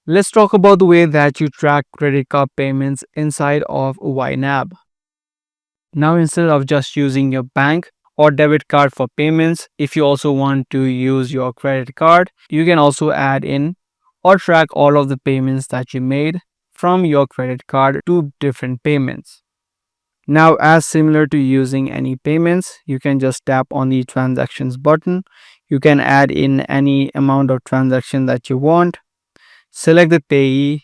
Let's talk about the way that you track credit card payments inside of YNAB. Now, instead of just using your bank or debit card for payments, if you also want to use your credit card, you can also add in or track all of the payments that you made from your credit card to different payments. Now, as similar to using any payments, you can just tap on the transactions button. You can add in any amount of transaction that you want, select the payee,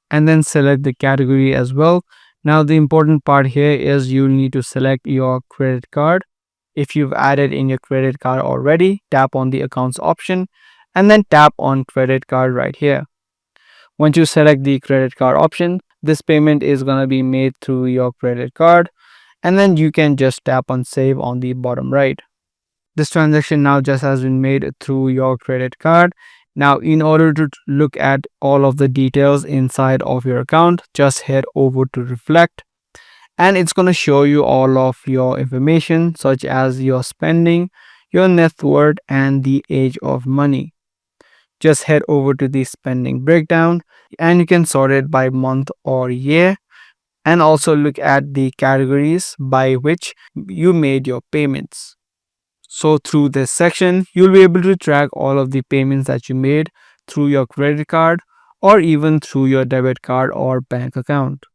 and then select the category as well. Now, the important part here is you need to select your credit card. If you've added in your credit card already, tap on the accounts option and then tap on credit card right here. Once you select the credit card option, this payment is going to be made through your credit card, and then you can just tap on save on the bottom right. This transaction now just has been made through your credit card. Now, in order to look at all of the details inside of your account, just head over to reflect, and it's going to show you all of your information such as your spending, your net worth, and the age of money. Just head over to the spending breakdown and you can sort it by month or year, and also look at the categories by which you made your payments. So through this section, you'll be able to track all of the payments that you made through your credit card or even through your debit card or bank account.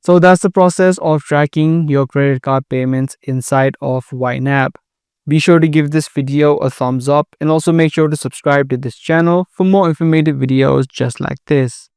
So that's the process of tracking your credit card payments inside of YNAB. Be sure to give this video a thumbs up and also make sure to subscribe to this channel for more informative videos just like this.